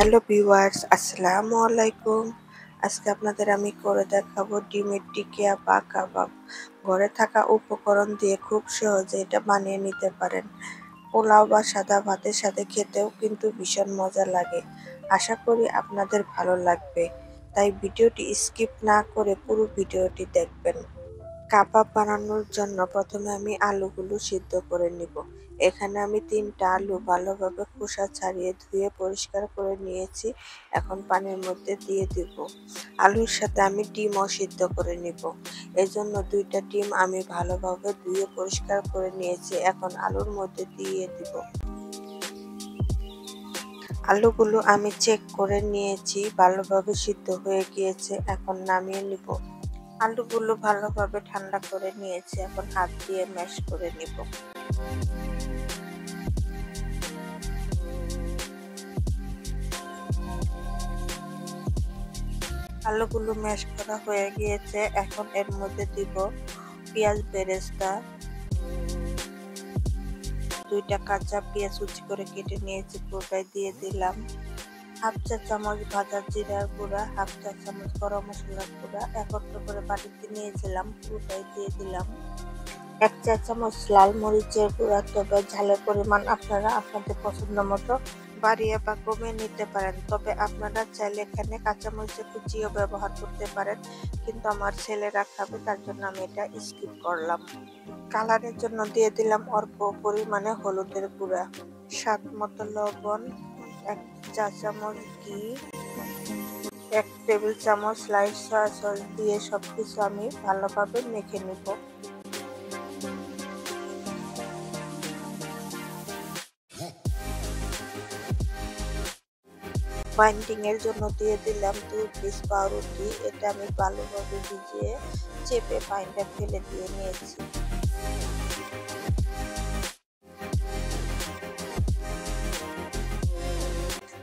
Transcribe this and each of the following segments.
Hello viewers, আসসালামু আলাইকুম। আজকে আপনাদের আমি করে দেখাবো ডিমের টিকিয়া বা কাবাব। ঘরে থাকা উপকরণ দিয়ে খুব সহজে এটা বানিয়ে নিতে পারেন। পোলাও বা সাদা ভাতের সাথে খেতেও কিন্তু ভীষণ মজা লাগে। আশা করি আপনাদের ভালো লাগবে, তাই ভিডিওটি স্কিপ না করে পুরো ভিডিওটি দেখবেন। কাবাব বানানোর জন্য প্রথমে আমি আলুগুলো সিদ্ধ করে নিব। এখানে আমি 3টা আলু ভালোভাবে খোসা ছাড়িয়ে ধুয়ে পরিষ্কার করে নিয়েছি। এখন পানির মধ্যে দিয়ে দিব। আলুর সাথে আমি ডিমও সিদ্ধ করে নিব। এজন্য 2টা ডিম আমি ভালোভাবে ধুয়ে পরিষ্কার করে নিয়েছি। এখন আলুর মধ্যে দিয়ে দিব। আলুগুলো আমি চেক করে নিয়েছি, ভালোভাবে সিদ্ধ হয়ে গিয়েছে। এখন নামিয়ে নিব। আলুগুলো ভালোভাবে ঠান্ডা করে নিয়েছি, এখন হাত দিয়ে ম্যাশ করে নিব। আলুগুলো ম্যাশ করা হয়ে গিয়েছে, এখন এর মধ্যে দিব পেঁয়াজ বেরেস্তা, 2টা কাঁচা পেঁয়াজ কুচি করে কেটে নিয়েছি, পুরোটাই দিয়ে দিলাম। হাফ চা চামচ ভাজা জিরার গুঁড়া, হাফ চা চামচ গরম মশলার গুঁড়া একত্র করে বাটিতে নিয়েছিলাম, পুরোটাই দিয়ে দিলাম। 1 চা চামচ লাল মরিচের গুঁড়া, তবে ঝালের পরিমাণ আপনারা আপনাদের পছন্দ মতো বাড়িয়ে বা কমিয়ে নিতে পারেন। তবে আপনারা চাইলে এখানে কাঁচামরিচের কুচিও ব্যবহার করতে পারেন, কিন্তু আমার ছেলেরা খাবে, তার জন্য আমি এটা স্কিপ করলাম। কালারের জন্য দিয়ে দিলাম অল্প পরিমাণে হলুদের গুঁড়া, স্বাদ মতো লবণ, 1 চা চামচ ঘি, 1 টেবিল চামচ স্লাইস সয়া সস দিয়ে সবকিছু আমি ভালোভাবে মেখে নিব। বাইন্ডিং এর জন্য দিয়ে দিলাম 2 পিস পাউরুটি। এটা আমি ভালোভাবে ভিজিয়ে চেপে পানিটা ফেলে দিয়ে নিয়েছি।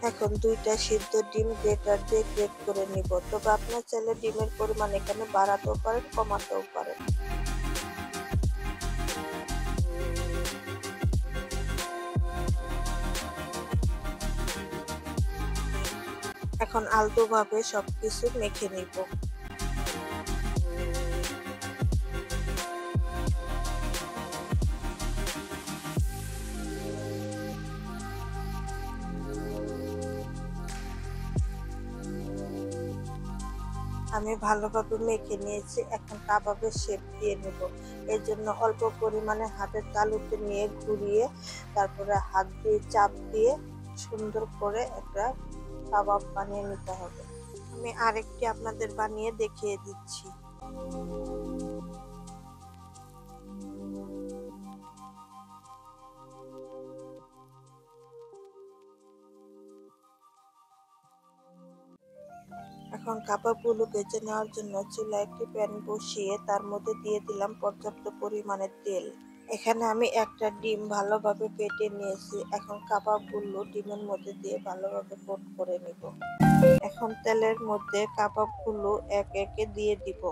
এখন 2টা সিদ্ধ ডিম গ্রেটার দিয়ে গ্রেট করে নিব। তবে আপনার চাইলে ডিমের পরিমাণ এখানে বাড়াতেও পারেন, কমাতেও পারেন। এখন আলতোভাবে সবকিছু মেখে নিব। আমি ভালোভাবে মেখে নিয়েছি, এখন কাবাবের শেপ দিয়ে নেব। এর জন্য অল্প পরিমাণে হাতের তালুতে নিয়ে ঘুরিয়ে তারপরে হাত দিয়ে চাপ দিয়ে সুন্দর করে একটা কাবাব বানিয়ে নিতে হবে। আমি আরেকটি আপনাদের বানিয়ে দেখিয়ে দিচ্ছি। এখন কাবাবগুলো ভেজে নেওয়ার জন্য চুলায় একটি প্যান বসিয়ে তার মধ্যে দিয়ে দিলাম পর্যাপ্ত পরিমাণে তেল। এখানে আমি একটা ডিম ভালোভাবে ফেটে নিয়েছি। এখন কাবাবগুলো ডিমের মধ্যে দিয়ে ভালোভাবে কোট করে নিব। এখন তেলের মধ্যে কাবাবগুলো একে একে দিয়ে দিব।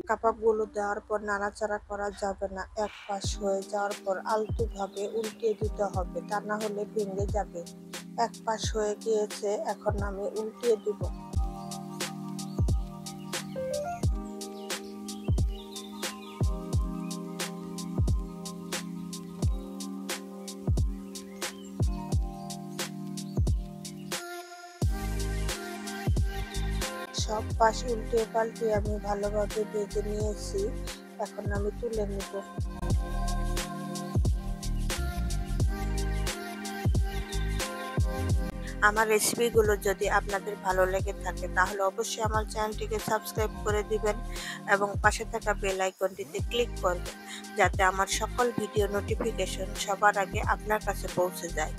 কাবাবগুলো দেওয়ার পর নাড়াচাড়া করা যাবে না, এক পাশ হয়ে যাওয়ার পর আলতোভাবে উল্টিয়ে দিতে হবে, তা না হলে ভেঙে যাবে। এক পাশ হয়ে গিয়েছে, এখন আমি উল্টিয়ে দিব। সব পাশ উল্টিয়ে পাল্টিয়ে আমি ভালোভাবে ভেজে নিয়েছি, এখন আমি তুলে নিব। আমার রেসিপিগুলো যদি আপনাদের ভালো লেগে থাকে তাহলে অবশ্যই আমার চ্যানেলটিকে সাবস্ক্রাইব করে দিবেন এবং পাশে থাকা বেল আইকনটিতে ক্লিক করবেন, যাতে আমার সকল ভিডিও নোটিফিকেশন সবার আগে আপনার কাছে পৌঁছে যায়।